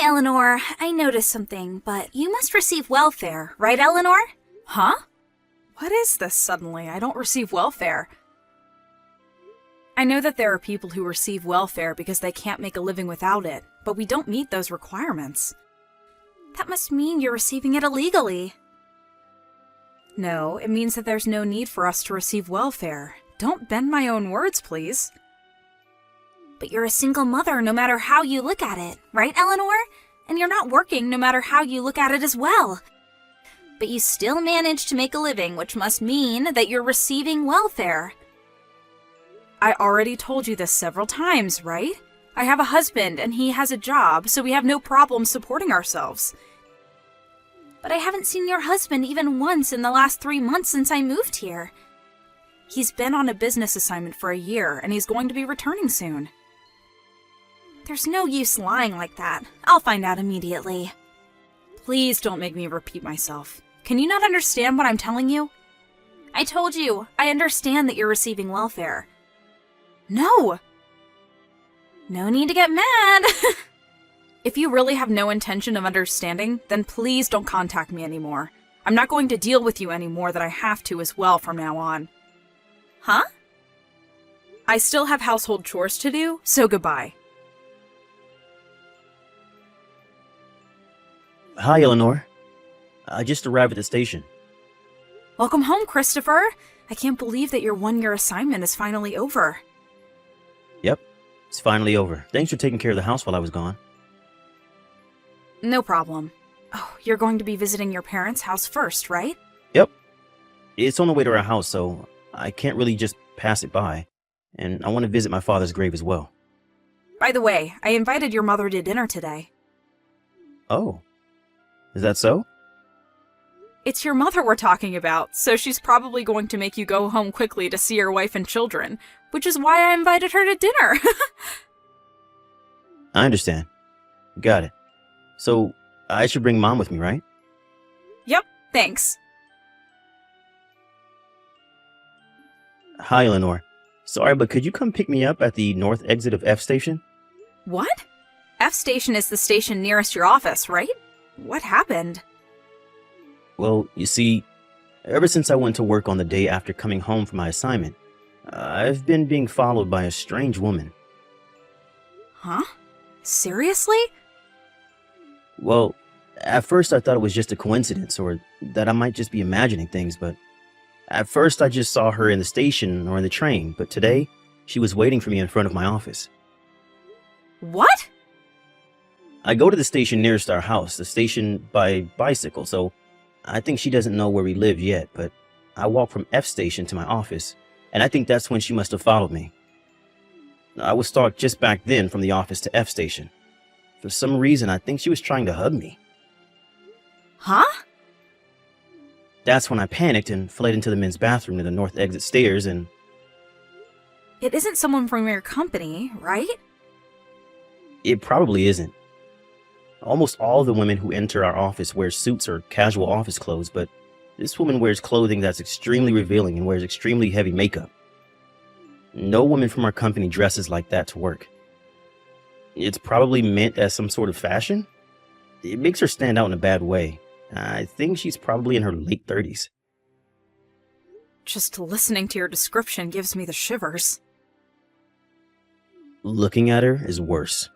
Eleanor, I noticed something, but you must receive welfare, right, Eleanor? Huh? What is this suddenly? I don't receive welfare. I know that there are people who receive welfare because they can't make a living without it, but we don't meet those requirements. That must mean you're receiving it illegally. No, it means that there's no need for us to receive welfare. Don't bend my own words, please. But you're a single mother no matter how you look at it, right, Eleanor? And you're not working no matter how you look at it as well. But you still manage to make a living, which must mean that you're receiving welfare. I already told you this several times, right? I have a husband and he has a job, so we have no problem supporting ourselves. But I haven't seen your husband even once in the last 3 months since I moved here. He's been on a business assignment for a year, and he's going to be returning soon. There's no use lying like that. I'll find out immediately. Please don't make me repeat myself. Can you not understand what I'm telling you? I told you, I understand that you're receiving welfare. No! No need to get mad. If you really have no intention of understanding, then please don't contact me anymore. I'm not going to deal with you any more than I have to as well from now on. Huh? I still have household chores to do, so goodbye. Hi, Eleanor. I just arrived at the station. Welcome home, Christopher. I can't believe that your one-year assignment is finally over. Yep, it's finally over. Thanks for taking care of the house while I was gone. No problem. Oh, you're going to be visiting your parents' house first, right? Yep. It's on the way to our house, so I can't really just pass it by. And I want to visit my father's grave as well. By the way, I invited your mother to dinner today. Oh. Is that so? It's your mother we're talking about, so she's probably going to make you go home quickly to see your wife and children, which is why I invited her to dinner. I understand. Got it. So, I should bring Mom with me, right? Yep, thanks. Hi, Eleanor. Sorry, but could you come pick me up at the north exit of F Station? What? F Station is the station nearest your office, right? What happened? Well, you see, ever since I went to work on the day after coming home from my assignment, I've been being followed by a strange woman. Huh? Seriously? Well, at first I thought it was just a coincidence, or that I might just be imagining things, but at first I just saw her in the station or in the train, but today, she was waiting for me in front of my office. What? I go to the station nearest our house, the station by bicycle, so I think she doesn't know where we live yet, but I walk from F Station to my office, and I think that's when she must have followed me. I was stalked just back then from the office to F Station. For some reason, I think she was trying to hug me. Huh? That's when I panicked and fled into the men's bathroom near the north exit stairs and... It isn't someone from your company, right? It probably isn't. Almost all the women who enter our office wear suits or casual office clothes, but this woman wears clothing that's extremely revealing and wears extremely heavy makeup. No woman from our company dresses like that to work. It's probably meant as some sort of fashion. It makes her stand out in a bad way. I think she's probably in her late 30s. Just listening to your description gives me the shivers. Looking at her is worse.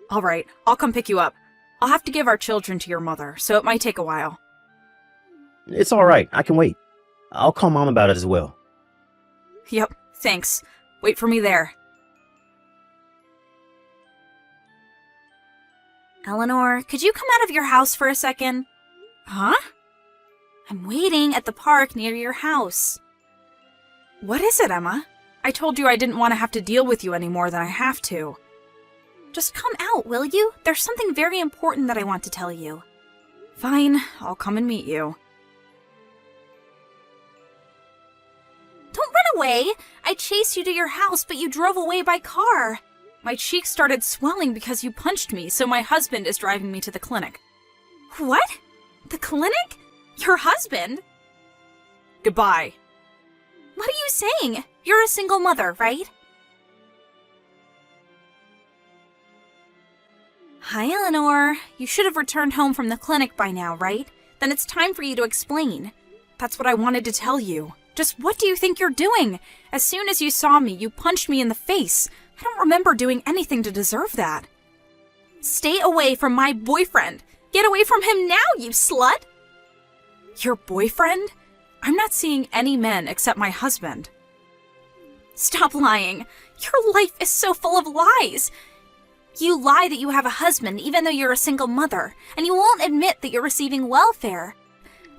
All right, I'll come pick you up. I'll have to give our children to your mother, so it might take a while. It's all right. I can wait. I'll call Mom about it as well. Yep, thanks. Wait for me there. Eleanor, could you come out of your house for a second? Huh? I'm waiting at the park near your house. What is it, Emma? I told you I didn't want to have to deal with you any more than I have to. Just come out, will you? There's something very important that I want to tell you. Fine, I'll come and meet you. Don't run away! I chased you to your house, but you drove away by car. My cheeks started swelling because you punched me, so my husband is driving me to the clinic. What? The clinic? Your husband? Goodbye. What are you saying? You're a single mother, right? Hi, Eleanor. You should have returned home from the clinic by now, right? Then it's time for you to explain. That's what I wanted to tell you. Just what do you think you're doing? As soon as you saw me, you punched me in the face. I don't remember doing anything to deserve that. Stay away from my boyfriend. Get away from him now, you slut! Your boyfriend? I'm not seeing any men except my husband. Stop lying. Your life is so full of lies. You lie that you have a husband even though you're a single mother, and you won't admit that you're receiving welfare.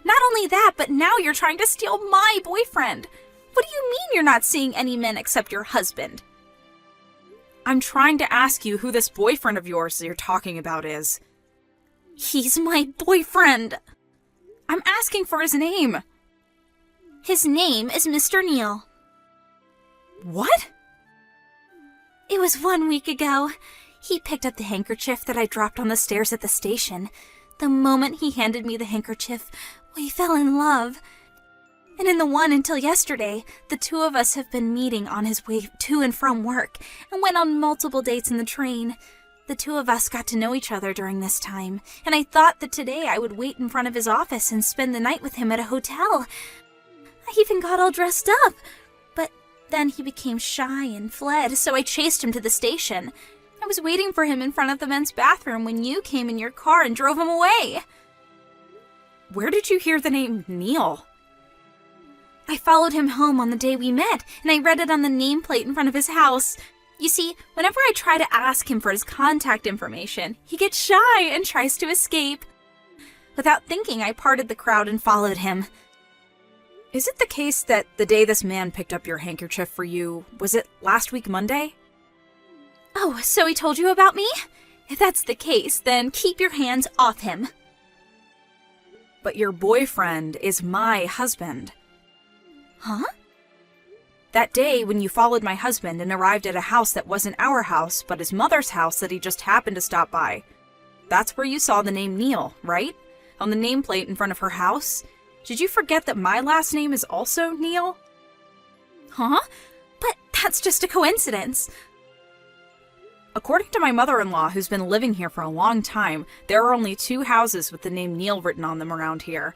Not only that, but now you're trying to steal my boyfriend. What do you mean you're not seeing any men except your husband? I'm trying to ask you who this boyfriend of yours you're talking about is. He's my boyfriend. I'm asking for his name. His name is Mr. Neal. What? It was 1 week ago. He picked up the handkerchief that I dropped on the stairs at the station. The moment he handed me the handkerchief, we fell in love. And in the one until yesterday, the two of us have been meeting on his way to and from work and went on multiple dates in the train. The two of us got to know each other during this time, and I thought that today I would wait in front of his office and spend the night with him at a hotel. I even got all dressed up, but then he became shy and fled, so I chased him to the station. I was waiting for him in front of the men's bathroom when you came in your car and drove him away. Where did you hear the name Neal? I followed him home on the day we met, and I read it on the nameplate in front of his house. You see, whenever I try to ask him for his contact information, he gets shy and tries to escape. Without thinking, I parted the crowd and followed him. Is it the case that the day this man picked up your handkerchief for you, was it last week Monday? Oh, so he told you about me? If that's the case, then keep your hands off him. But your boyfriend is my husband. Huh? That day when you followed my husband and arrived at a house that wasn't our house, but his mother's house that he just happened to stop by. That's where you saw the name Neal, right? On the nameplate in front of her house? Did you forget that my last name is also Neal? Huh? But that's just a coincidence. According to my mother-in-law, who's been living here for a long time, there are only 2 houses with the name Neal written on them around here.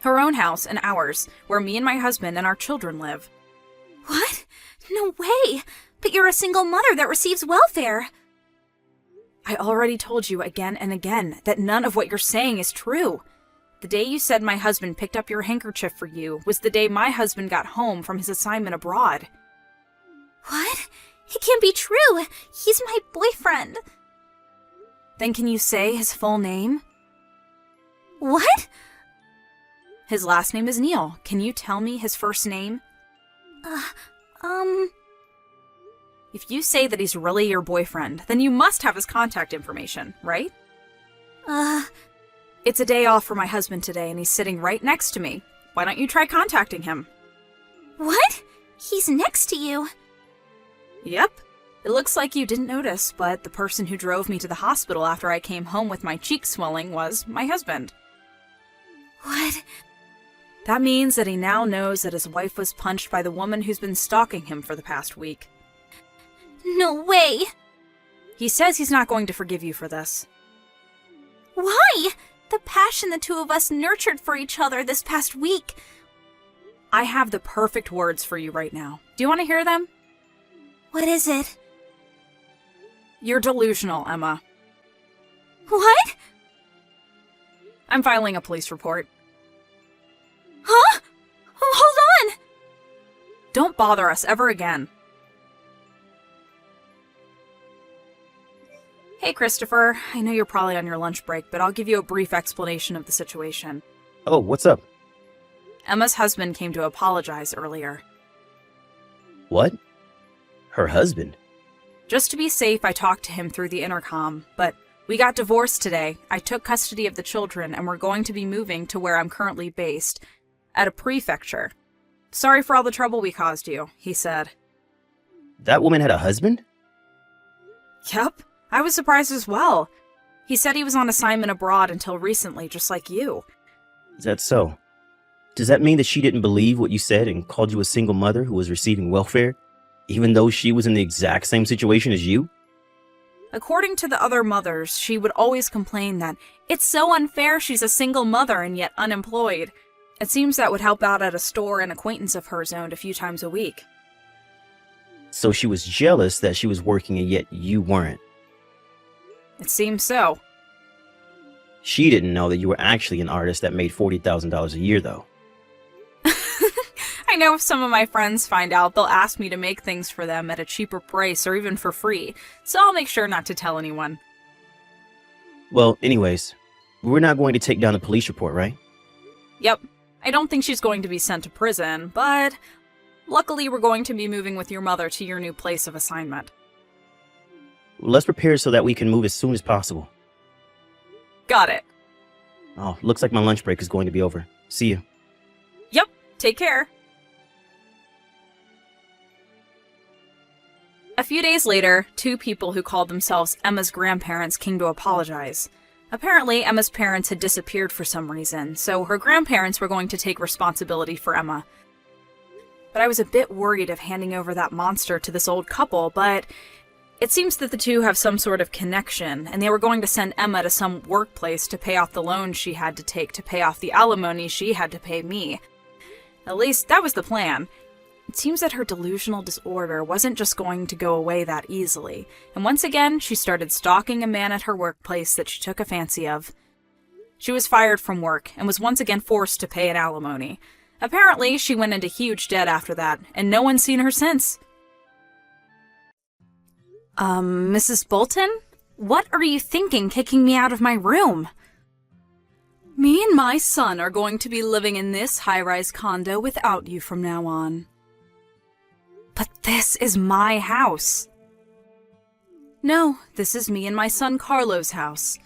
Her own house and ours, where me and my husband and our children live. What? No way! But you're a single mother that receives welfare. I already told you again and again that none of what you're saying is true. The day you said my husband picked up your handkerchief for you was the day my husband got home from his assignment abroad. What? It can't be true! He's my boyfriend! Then can you say his full name? What? His last name is Neal. Can you tell me his first name? If you say that he's really your boyfriend, then you must have his contact information, right? It's a day off for my husband today, and he's sitting right next to me. Why don't you try contacting him? What? He's next to you? Yep. It looks like you didn't notice, but the person who drove me to the hospital after I came home with my cheeks swelling was my husband. What? That means that he now knows that his wife was punched by the woman who's been stalking him for the past week. No way! He says he's not going to forgive you for this. Why? The passion the two of us nurtured for each other this past week. I have the perfect words for you right now. Do you want to hear them? What is it? You're delusional, Emma. What? I'm filing a police report. Huh? Hold on! Don't bother us ever again. Hey, Christopher. I know you're probably on your lunch break, but I'll give you a brief explanation of the situation. Oh, what's up? Emma's husband came to apologize earlier. What? Her husband? Just to be safe, I talked to him through the intercom, but we got divorced today. I took custody of the children, and we're going to be moving to where I'm currently based, at a prefecture. Sorry for all the trouble we caused you, he said. That woman had a husband? Yep, I was surprised as well. He said he was on assignment abroad until recently, just like you. Is that so? Does that mean that she didn't believe what you said and called you a single mother who was receiving welfare, even though she was in the exact same situation as you? According to the other mothers, she would always complain that it's so unfair she's a single mother and yet unemployed. It seems that would help out at a store an acquaintance of hers owned a few times a week. So she was jealous that she was working and yet you weren't. It seems so. She didn't know that you were actually an artist that made $40,000 a year, though. I know if some of my friends find out, they'll ask me to make things for them at a cheaper price or even for free, so I'll make sure not to tell anyone. Well, anyways, we're not going to take down the police report, right? Yep. I don't think she's going to be sent to prison, but luckily we're going to be moving with your mother to your new place of assignment. Let's prepare so that we can move as soon as possible. Got it. Oh, looks like my lunch break is going to be over. See you. Yep. Take care. A few days later, two people who called themselves Emma's grandparents came to apologize. Apparently, Emma's parents had disappeared for some reason, so her grandparents were going to take responsibility for Emma. But I was a bit worried of handing over that monster to this old couple, but it seems that the two have some sort of connection, and they were going to send Emma to some workplace to pay off the loan she had to take to pay off the alimony she had to pay me. At least, that was the plan. It seems that her delusional disorder wasn't just going to go away that easily, and once again, she started stalking a man at her workplace that she took a fancy of. She was fired from work, and was once again forced to pay an alimony. Apparently, she went into huge debt after that, and no one's seen her since. Mrs. Bolton? What are you thinking kicking me out of my room? Me and my son are going to be living in this high-rise condo without you from now on. But this is my house. No, this is me and my son Carlo's house.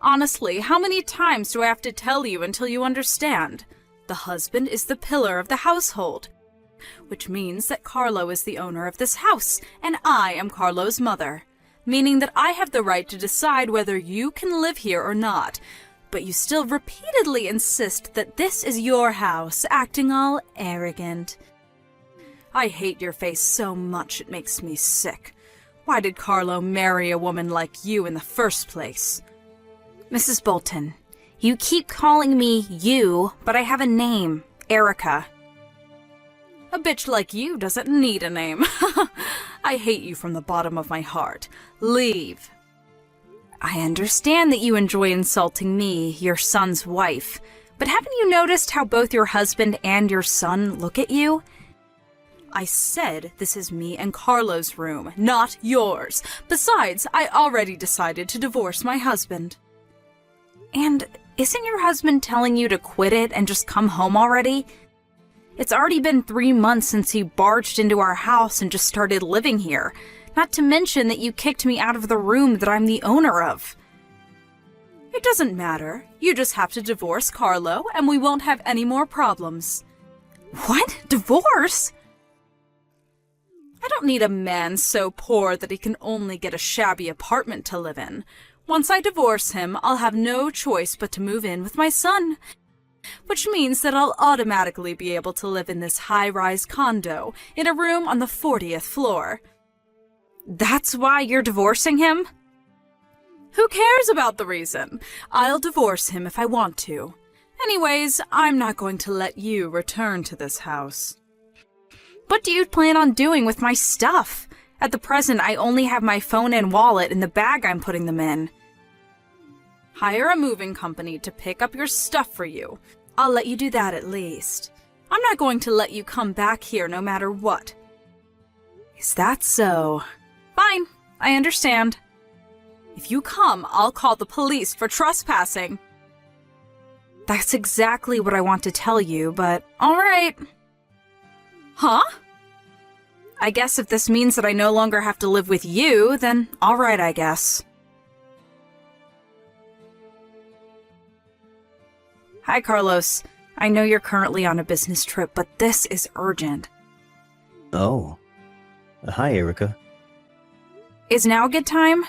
Honestly, how many times do I have to tell you until you understand? The husband is the pillar of the household, which means that Carlo is the owner of this house, and I am Carlo's mother, meaning that I have the right to decide whether you can live here or not, but you still repeatedly insist that this is your house, acting all arrogant. I hate your face so much it makes me sick. Why did Carlo marry a woman like you in the first place? Mrs. Bolton, you keep calling me you, but I have a name, Erica. A bitch like you doesn't need a name. I hate you from the bottom of my heart. Leave. I understand that you enjoy insulting me, your son's wife, but haven't you noticed how both your husband and your son look at you? I said this is me and Carlo's room, not yours. Besides, I already decided to divorce my husband. And isn't your husband telling you to quit it and just come home already? It's already been 3 months since he barged into our house and just started living here. Not to mention that you kicked me out of the room that I'm the owner of. It doesn't matter. You just have to divorce Carlo and we won't have any more problems. What? Divorce? I don't need a man so poor that he can only get a shabby apartment to live in. Once I divorce him, I'll have no choice but to move in with my son. Which means that I'll automatically be able to live in this high-rise condo, in a room on the 40th floor. That's why you're divorcing him? Who cares about the reason? I'll divorce him if I want to. Anyways, I'm not going to let you return to this house. What do you plan on doing with my stuff? At the present, I only have my phone and wallet in the bag I'm putting them in. Hire a moving company to pick up your stuff for you. I'll let you do that at least. I'm not going to let you come back here no matter what. Is that so? Fine, I understand. If you come, I'll call the police for trespassing. That's exactly what I want to tell you, but alright. Huh? I guess if this means that I no longer have to live with you, then alright, I guess. Hi, Carlos. I know you're currently on a business trip, but this is urgent. Oh. Hi, Erica. Is now a good time?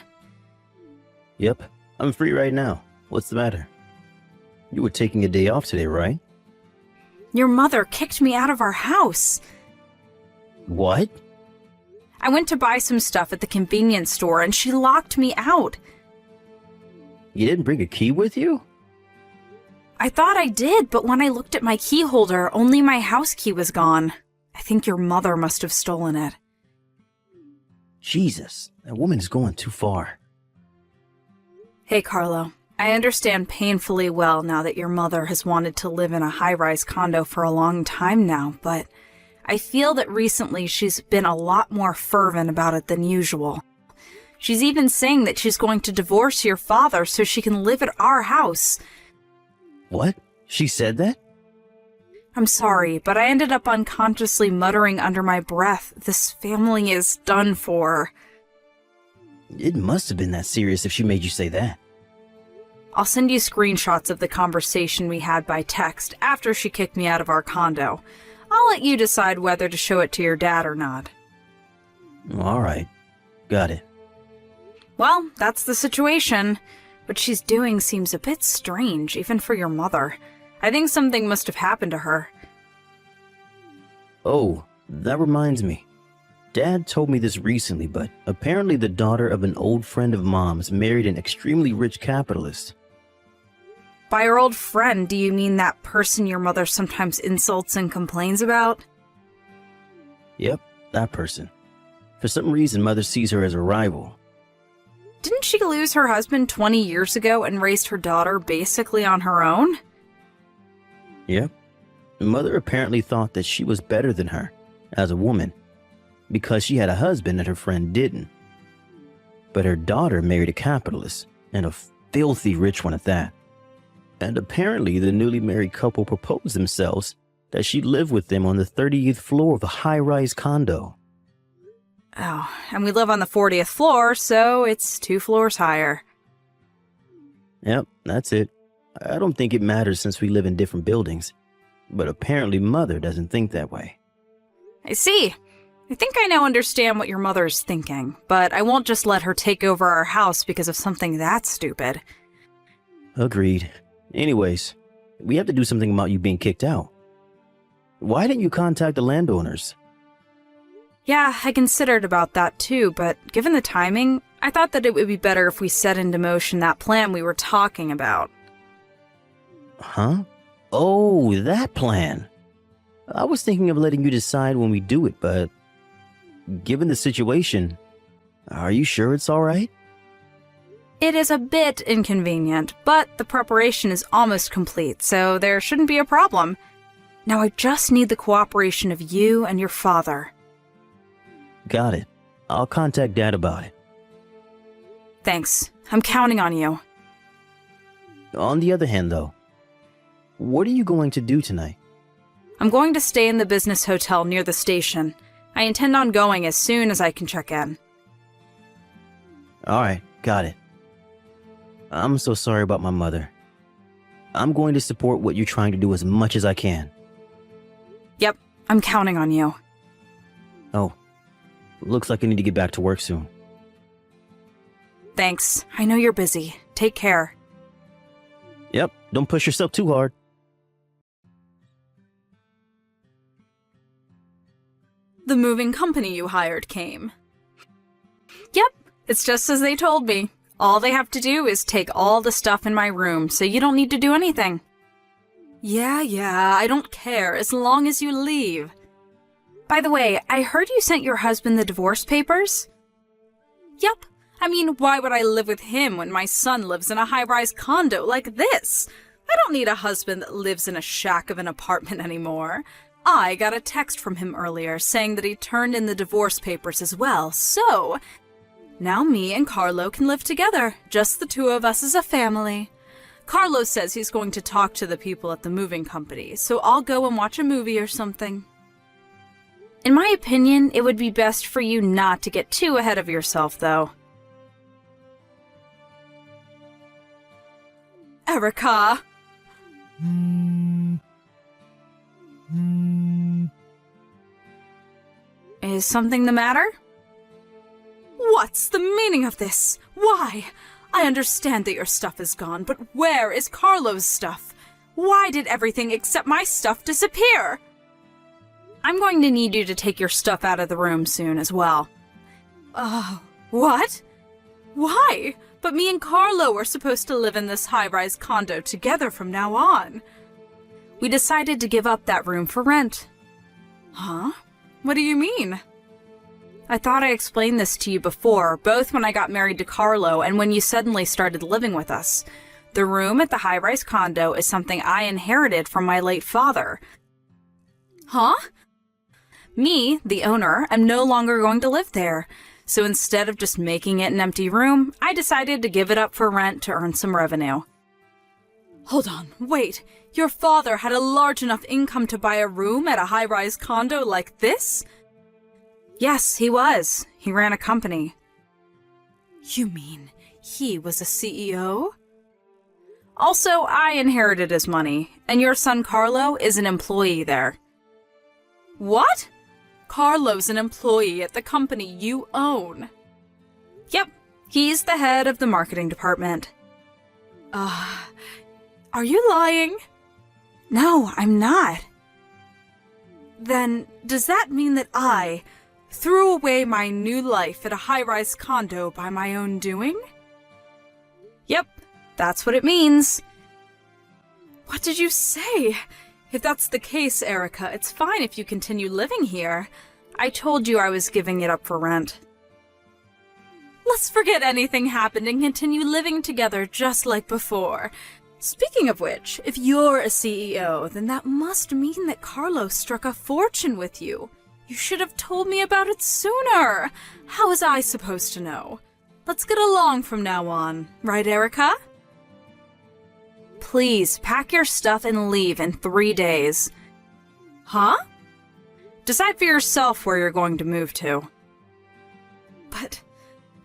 Yep, I'm free right now. What's the matter? You were taking a day off today, right? Your mother kicked me out of our house. What? I went to buy some stuff at the convenience store and she locked me out. You didn't bring a key with you? I thought I did, but when I looked at my key holder, only my house key was gone. I think your mother must have stolen it. Jesus, that woman is going too far. Hey, Carlo. I understand painfully well now that your mother has wanted to live in a high-rise condo for a long time now, but I feel that recently she's been a lot more fervent about it than usual. She's even saying that she's going to divorce your father so she can live at our house. What? She said that? I'm sorry, but I ended up unconsciously muttering under my breath, "This family is done for." It must have been that serious if she made you say that. I'll send you screenshots of the conversation we had by text after she kicked me out of our condo. I'll let you decide whether to show it to your dad or not. All right. Got it. Well, that's the situation. What she's doing seems a bit strange, even for your mother. I think something must have happened to her. Oh, that reminds me. Dad told me this recently, but apparently the daughter of an old friend of Mom's married an extremely rich capitalist. By your old friend, do you mean that person your mother sometimes insults and complains about? Yep, that person. For some reason, Mother sees her as a rival. Didn't she lose her husband 20 years ago and raised her daughter basically on her own? Yep. Mother apparently thought that she was better than her, as a woman, because she had a husband that her friend didn't. But her daughter married a capitalist, and a filthy rich one at that. And apparently the newly married couple proposed themselves that she live with them on the 30th floor of a high-rise condo. Oh, and we live on the 40th floor, so it's 2 floors higher. Yep, that's it. I don't think it matters since we live in different buildings. But apparently Mother doesn't think that way. I see. I think I now understand what your mother's thinking, but I won't just let her take over our house because of something that stupid. Agreed. Anyways, we have to do something about you being kicked out. Why didn't you contact the landowners? Yeah, I considered about that too, but given the timing, I thought that it would be better if we set into motion that plan we were talking about. Huh? Oh, that plan. I was thinking of letting you decide when we do it, but given the situation, are you sure it's all right? It is a bit inconvenient, but the preparation is almost complete, so there shouldn't be a problem. Now I just need the cooperation of you and your father. Got it. I'll contact Dad about it. Thanks. I'm counting on you. On the other hand, though, what are you going to do tonight? I'm going to stay in the business hotel near the station. I intend on going as soon as I can check in. All right, got it. I'm so sorry about my mother. I'm going to support what you're trying to do as much as I can. Yep, I'm counting on you. Oh, looks like I need to get back to work soon. Thanks. I know you're busy. Take care. Yep, don't push yourself too hard. The moving company you hired came. Yep, it's just as they told me. All they have to do is take all the stuff in my room, so you don't need to do anything. Yeah, I don't care, as long as you leave. By the way, I heard you sent your husband the divorce papers? Yep. I mean, why would I live with him when my son lives in a high-rise condo like this? I don't need a husband that lives in a shack of an apartment anymore. I got a text from him earlier saying that he turned in the divorce papers as well, so now me and Carlo can live together, just the two of us as a family. Carlo says he's going to talk to the people at the moving company, so I'll go and watch a movie or something. In my opinion, it would be best for you not to get too ahead of yourself, though. Erica! Is something the matter? What's the meaning of this? Why? I understand that your stuff is gone, but where is Carlo's stuff? Why did everything except my stuff disappear? I'm going to need you to take your stuff out of the room soon as well. What? Why? But me and Carlo are supposed to live in this high-rise condo together from now on. We decided to give up that room for rent. Huh? What do you mean? I thought I explained this to you before, both when I got married to Carlo and when you suddenly started living with us. The room at the high-rise condo is something I inherited from my late father. Huh? Me, the owner, am no longer going to live there. So instead of just making it an empty room, I decided to give it up for rent to earn some revenue. Hold on, wait. Your father had a large enough income to buy a room at a high-rise condo like this? Yes, he was. He ran a company. You mean he was a CEO? Also, I inherited his money, and your son Carlo is an employee there. What? Carlo's an employee at the company you own. Yep, he's the head of the marketing department. Are you lying? No, I'm not. Then, does that mean that I threw away my new life at a high-rise condo by my own doing? Yep, that's what it means. What did you say? If that's the case, Erica, it's fine if you continue living here. I told you I was giving it up for rent. Let's forget anything happened and continue living together just like before. Speaking of which, if you're a CEO, then that must mean that Carlo struck a fortune with you. You should have told me about it sooner. How was I supposed to know? Let's get along from now on, right, Erica? Please, pack your stuff and leave in 3 days. Huh? Decide for yourself where you're going to move to. But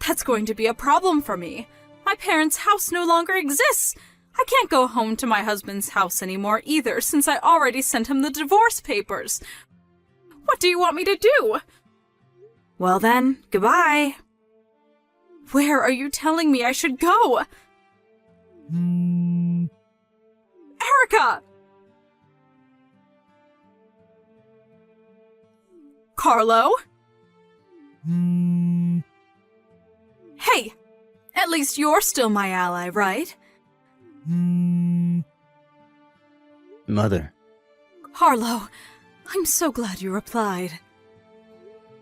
that's going to be a problem for me. My parents' house no longer exists. I can't go home to my husband's house anymore either, since I already sent him the divorce papers. What do you want me to do? Well then, goodbye. Where are you telling me I should go? Erica! Carlo? Hey! At least you're still my ally, right? Mother, Carlo, I'm so glad you replied.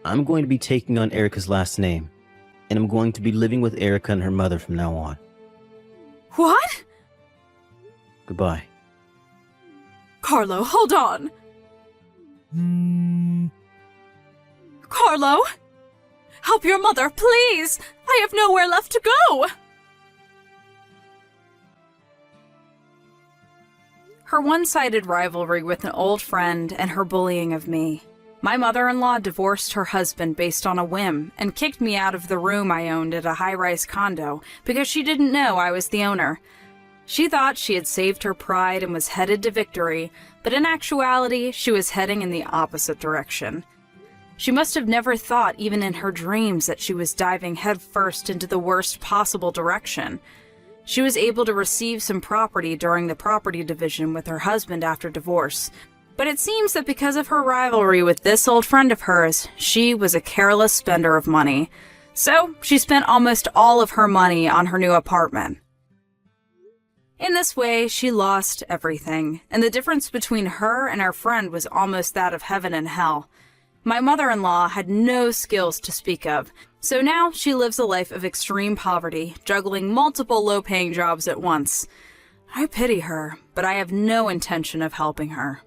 I'm going to be taking on Erica's last name, and I'm going to be living with Erica and her mother from now on. What? Goodbye. Carlo, hold on. Carlo? Help your mother, please! I have nowhere left to go! Her one-sided rivalry with an old friend and her bullying of me. My mother-in-law divorced her husband based on a whim and kicked me out of the room I owned at a high-rise condo because she didn't know I was the owner. She thought she had saved her pride and was headed to victory, but in actuality, she was heading in the opposite direction. She must have never thought, even in her dreams, that she was diving headfirst into the worst possible direction. She was able to receive some property during the property division with her husband after divorce, but it seems that because of her rivalry with this old friend of hers, she was a careless spender of money. So, she spent almost all of her money on her new apartment. In this way, she lost everything, and the difference between her and her friend was almost that of heaven and hell. My mother-in-law had no skills to speak of, so now she lives a life of extreme poverty, juggling multiple low-paying jobs at once. I pity her, but I have no intention of helping her.